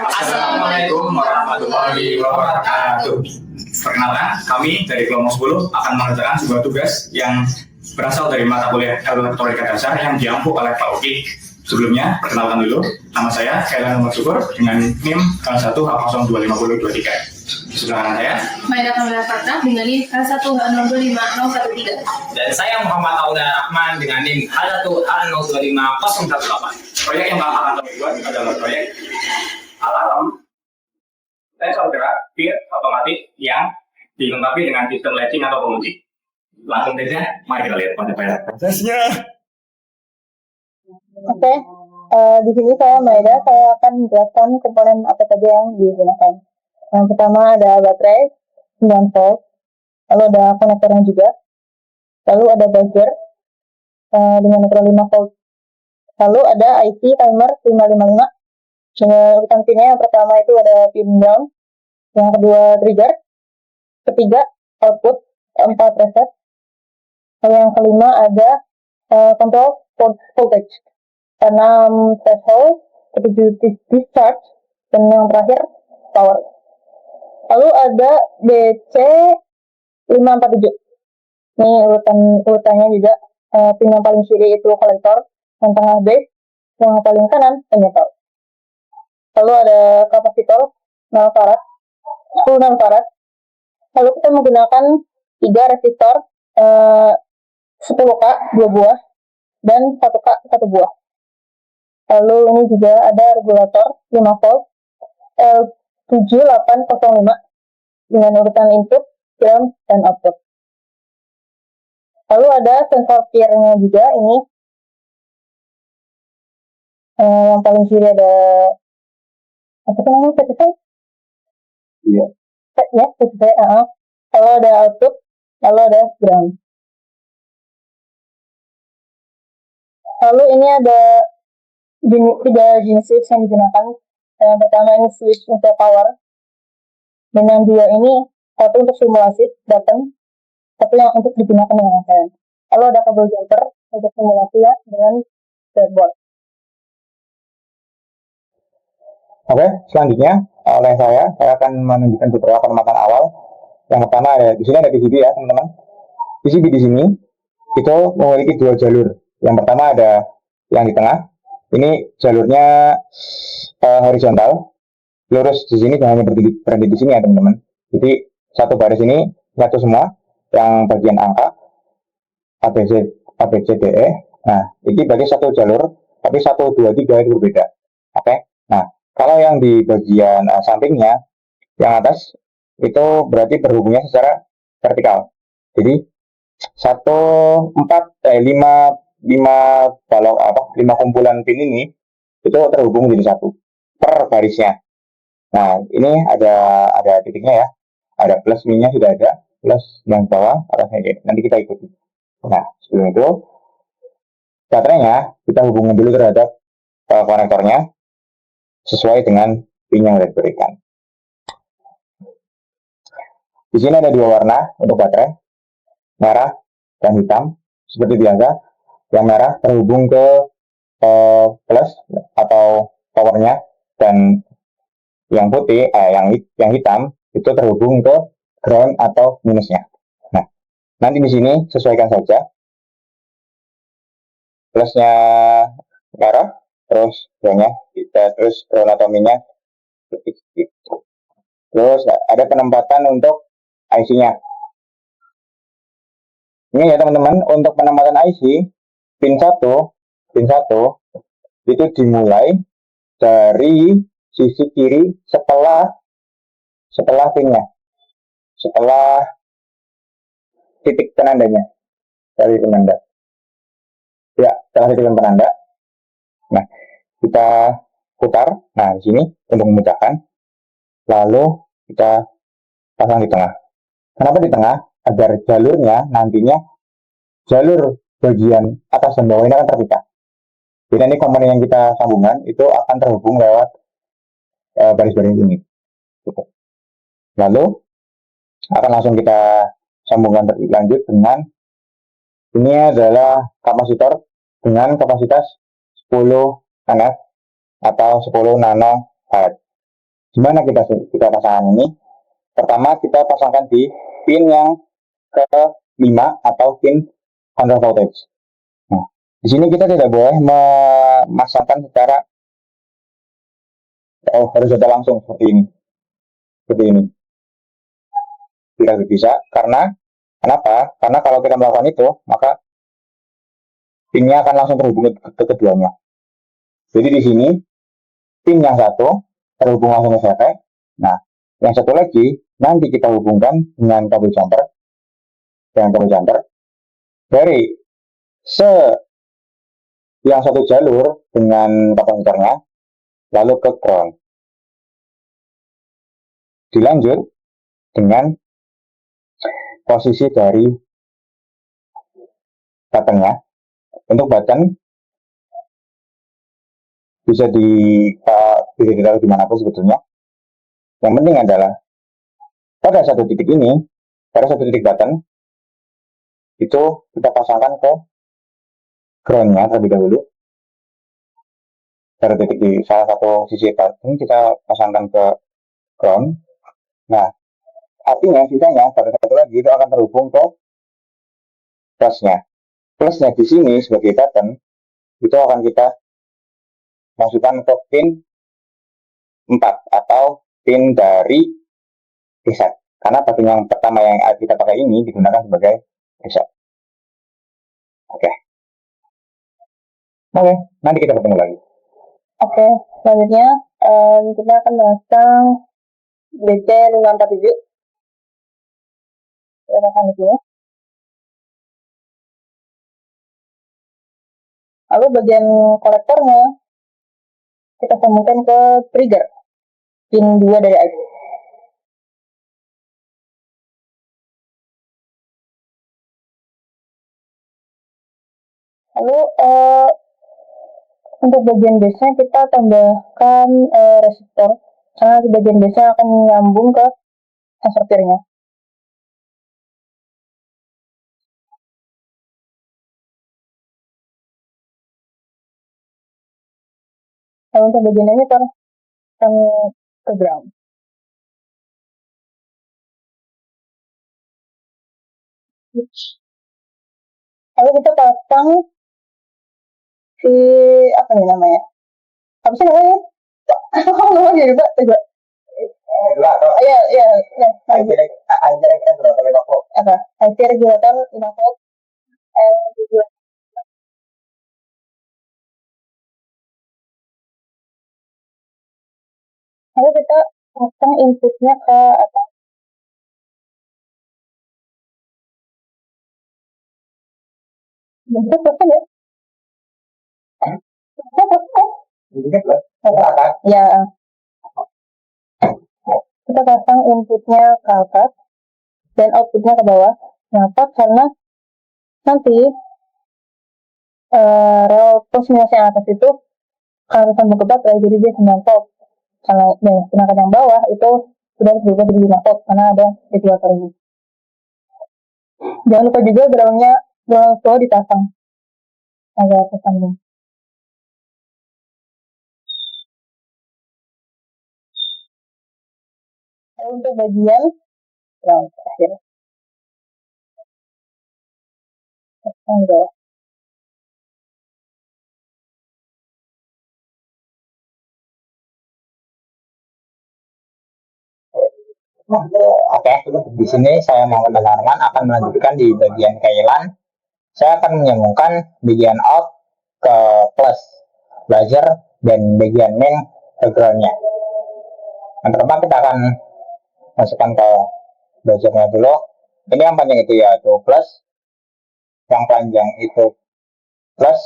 Assalamualaikum warahmatullahi wabarakatuh. Perkenalkan, kami dari kelompok 10 akan mengerjakan sebuah tugas yang berasal dari mata kuliah Elektronika Dasar yang diampu oleh Pak Uki. Sebelumnya, perkenalkan dulu, nama saya Kailan Nomor Syukur dengan NIM L1H025023. Di sebelah kanan saya, Maida Kamila Fatah dengan NIM L1H025013. Dan saya Muhammad Auda Rahman dengan NIM H1H025018. proyek yang akan kami buat adalah proyek alarm sensor gerak feed otomatis yang dilengkapi dengan sistem latching atau pengunci. Langsung saja, mari kita lihat prosesnya. Oke, di sini saya Maida, saya akan menjelaskan komponen apa saja yang digunakan. Yang pertama ada baterai 9 volt, lalu ada konektornya juga, lalu ada buzzer dengan neutral 5 volt, lalu ada IC timer 555 dengan urutan pinnya. Yang pertama itu ada pin down, yang kedua trigger, ketiga output, keempat reset, lalu yang kelima ada control voltage, keenam threshold, ketujuh discharge, dan yang terakhir power. Lalu ada DC 547. Ini urutannya juga. Pin yang paling kiri itu kolektor, yang tengah base, yang paling kanan emitter. Lalu ada kapasitor 0 farad, 10 nanofarad. Lalu kita menggunakan 3 resistor 10K 2 buah dan 1K 1 buah. Lalu ini juga ada regulator 5 volt L7805 dengan urutan input, ground, dan output. Lalu ada sensor peer-nya juga ini. Yang paling kiri ada apa namanya, PCC? Iya. Ya, PCC. Lalu ada output, lalu ada ground. Lalu ini ada 3 jenis switch yang digunakan. Yang pertama ini switch untuk power, dan yang dua ini satu untuk simulasi button, satu yang untuk digunakan dengan rangkaian. Lalu ada kabel jumper untuk simulasi ya dengan breadboard. Oke, selanjutnya oleh saya akan menunjukkan beberapa penempatan awal. Yang pertama ada di sini ada PCB ya teman-teman. PCB di sini itu memiliki 2 jalur. Yang pertama ada yang di tengah. Ini jalurnya horizontal, lurus di sini dan hanya berhenti di sini ya teman-teman. Jadi satu baris ini satu semua, yang bagian angka ABCDE. Nah, ini bagi satu jalur, tapi 1, 2, 3 itu berbeda. Oke. Nah, kalau yang di bagian sampingnya, yang atas itu berarti berhubungnya secara vertikal. Jadi 5 kumpulan pin ini itu terhubung menjadi satu per barisnya. Nah, ini ada titiknya ya. Ada plus minusnya sudah ada, plus yang bawah atasnya. Nanti kita ikuti. Nah, sebelum itu baterainya kita hubungkan dulu terhadap konektornya sesuai dengan pin yang sudah diberikan. Di sini ada 2 warna untuk baterai, merah dan hitam. Seperti biasa, yang merah terhubung ke plus atau powernya, dan yang putih, yang hitam itu terhubung ke ground atau minusnya. Nah, nanti di sini sesuaikan saja. Plusnya merah, terus groundnya, terus ground atau minusnya. Terus ada penempatan untuk IC-nya. Ini ya teman-teman, untuk penempatan IC pin 1 itu dimulai dari sisi kiri setelah pinnya, setelah titik penandanya, dari penanda. Ya, setelah titik penanda. Nah, kita putar. Nah, di sini untuk memudahkan. Lalu kita pasang di tengah. Kenapa di tengah? Agar jalurnya nantinya, jalur bagian atas dan bawah ini akan terpisah. Jadi nanti komponen yang kita sambungkan itu akan terhubung lewat baris-baris ini. Lalu akan langsung kita sambungkan terlebih lanjut dengan ini adalah kapasitor dengan kapasitas 10 NF atau 10 nanofarad. Gimana kita pasangkan ini? Pertama kita pasangkan di pin yang ke-5 atau pin counter voltage. Nah, di sini kita tidak boleh memasangkan secara horizontal langsung seperti ini. Seperti ini. Tidak bisa karena kenapa? Karena kalau kita melakukan itu, maka pinnya akan langsung terhubung ke keduanya. Jadi di sini pin yang satu terhubung langsung ke VT. Nah, yang satu lagi nanti kita hubungkan dengan kabel jumper dari yang satu jalur dengan kapasitornya lalu ke ground. Dilanjut dengan posisi dari buttonnya. Untuk button bisa ditaruh dimanapun sebetulnya. Yang penting adalah pada satu titik button itu kita pasangkan ke groundnya terlebih dahulu. Pada titik di salah satu sisi button kita pasangkan ke ground. Nah, artinya sisanya pada satu lagi itu akan terhubung ke plusnya. Plusnya di sini sebagai button itu akan kita masukkan ke pin 4 atau pin dari reset. Karena button yang pertama yang kita pakai ini digunakan sebagai reset. Oke, nanti kita ketemu lagi. Oke, selanjutnya kita akan memasang BC547. Kita pasang di sini. Lalu bagian kolektornya kita sambungkan ke trigger pin 2 dari IC. Lalu untuk bagian base-nya kita tambahkan resistor karena di bagian base-nya akan nyambung ke sensor tirnya. Lalu untuk bagian emitter akan ke ground. Lalu kita pasang si apa nih namanya? Apa sih namanya? Namanya jadi Pak, coba. Iya. Apa? IC regulator 5 volt. Lalu kita pasang inputnya ke atas. Input pasang ya? Ya. Kita pasang inputnya ke atas dan outputnya ke bawah. Kenapa? Karena nanti rel plus minus yang atas itu kalau sambung ke baterai jadi dia 9 volt. Sedangkan yang bawah itu sudah berubah jadi 5 volt karena ada regulator ini. Jangan lupa juga groundnya ground flow dipasang agar tersambung. Untuk bagian ground terakhir. Pasang bawah. Oke, di sini saya mau teman-teman akan melanjutkan di bagian kailan. Saya akan menyambungkan bagian out ke plus buzzer dan bagian main ke groundnya. Yang pertama kita akan masukkan ke buzzernya dulu. Ini yang panjang itu ya itu plus, yang panjang itu plus,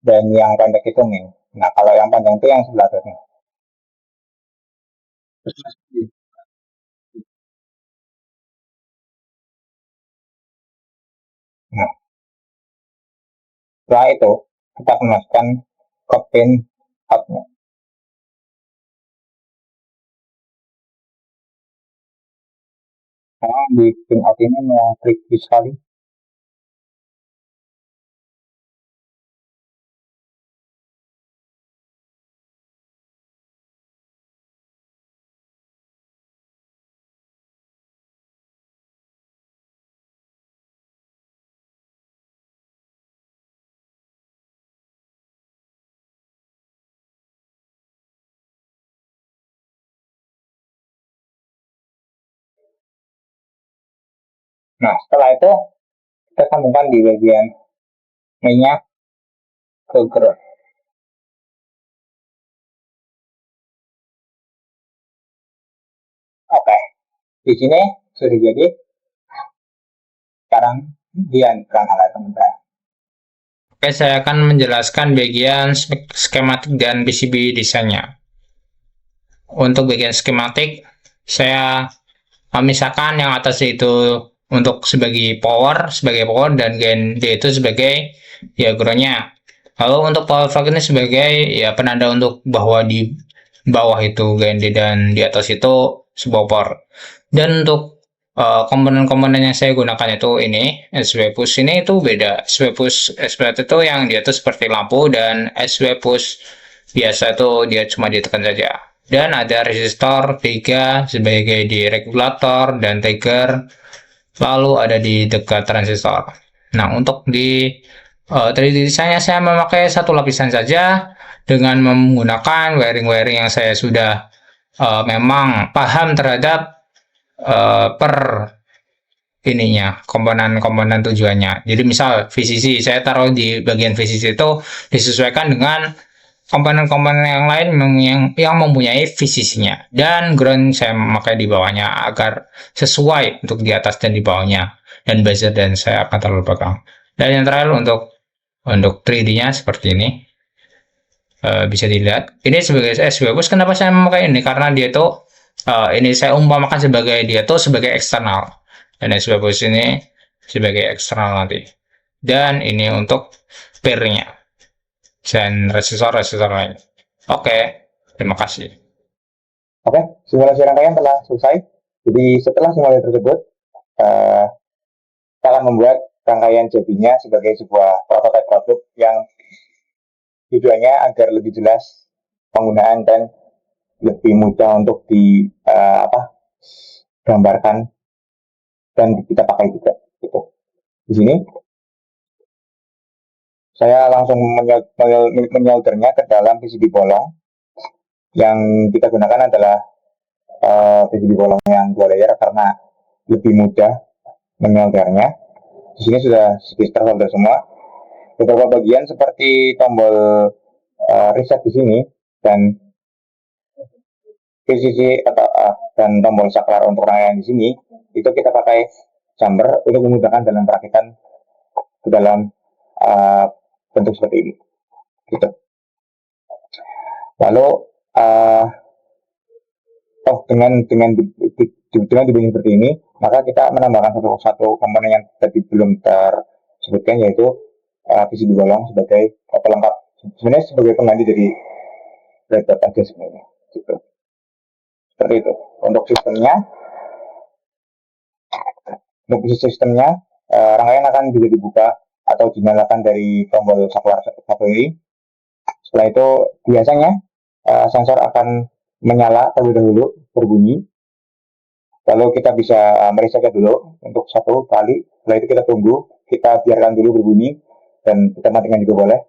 dan yang pendek itu min. Nah kalau yang panjang itu yang sebelah sini. Nah, setelah itu kita akan masukkan ke pin outnya. Karena di pin out ini mau klik sekali. Nah, setelah itu kita sambungkan di bagian minyak ke ground. Oke, di sini sudah jadi. Sekarang diantarkan oleh teman-teman. Oke, saya akan menjelaskan bagian skematik dan PCB desainnya. Untuk bagian skematik, saya memisahkan yang atas itu untuk sebagai power dan gen D itu sebagai ya groundnya. Lalu untuk power flag ini sebagai ya penanda untuk bahwa di bawah itu gen D dan di atas itu sebuah power. Dan untuk komponen-komponen yang saya gunakan itu ini SW push ini itu beda. SW push SPLT itu yang dia itu seperti lampu, dan SW push biasa itu dia cuma ditekan saja. Dan ada resistor 3 sebagai di regulator dan trigger, lalu ada di dekat transistor. Nah, untuk di 3D desainnya saya memakai satu lapisan saja dengan menggunakan wiring-wiring yang saya sudah memang paham terhadap per ininya, komponen-komponen tujuannya. Jadi misal VCC, saya taruh di bagian VCC itu disesuaikan dengan komponen-komponen yang lain yang mempunyai VCC-nya, dan ground saya memakai di bawahnya agar sesuai untuk di atas dan di bawahnya, dan buzzer dan saya akan taruh belakang. Dan yang terakhir untuk 3D-nya seperti ini. Bisa dilihat ini sebagai SW push. Kenapa saya memakai ini? Karena dia itu ini saya umpamakan sebagai dia itu sebagai eksternal, dan SW push ini sebagai eksternal nanti. Dan ini untuk pair-nya dan resistor lain. Oke, terima kasih. Oke, simulasi rangkaian telah selesai. Jadi setelah simulasi tersebut, kita akan membuat rangkaian jadinya sebagai sebuah prototipe produk yang tujuannya agar lebih jelas penggunaan dan lebih mudah untuk gambarkan dan kita pakai juga. Gitu. Di sini saya langsung menyoldernya ke dalam PCB bolong. Yang kita gunakan adalah PCB bolong yang 2 layer karena lebih mudah menyoldernya. Di sini sudah tersolder semua. Beberapa bagian seperti tombol reset di sini dan PCC dan tombol saklar untuk rangkaian di sini itu kita pakai jumper untuk memudahkan dalam perakitan ke dalam bentuk seperti ini. Gitu. Lalu dengan dibikin seperti ini, maka kita menambahkan satu komponen yang tadi belum tersebutkan, yaitu PCB bolong sebagai pelengkap, sebenarnya sebagai pengganti dari breadboard aja sebenarnya. Gitu. Seperti itu. Untuk sistemnya, rangkaian akan bisa dibuka atau dinyalakan dari tombol saklar ini. Setelah itu biasanya sensor akan menyala terlebih dahulu, berbunyi. Lalu kita bisa meresetnya dulu untuk 1 kali. Setelah itu kita tunggu, kita biarkan dulu berbunyi, dan kita matikan juga boleh.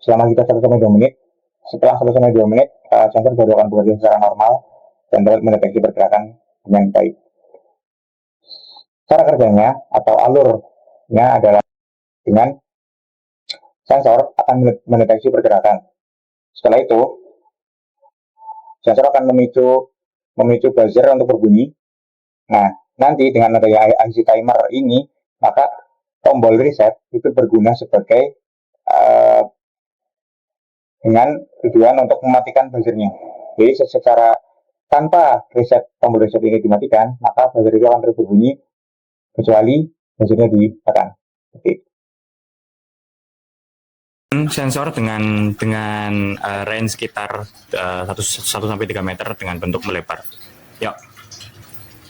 Selama kita 1-2 menit. Setelah 1-2 menit, sensor baru akan bekerja secara normal dan dapat mendeteksi pergerakan dengan baik. Cara kerjanya atau alurnya adalah dengan sensor akan mendeteksi pergerakan. Setelah itu, sensor akan memicu buzzer untuk berbunyi. Nah, nanti dengan adanya IC timer ini, maka tombol reset itu berguna sebagai dengan tujuan untuk mematikan buzzernya. Jadi secara tanpa tombol reset ini dimatikan, maka buzzer itu akan terus berbunyi kecuali buzzernya ditekan. Oke. Sensor dengan range sekitar 1-3 meter dengan bentuk melebar. Yuk,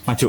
maju.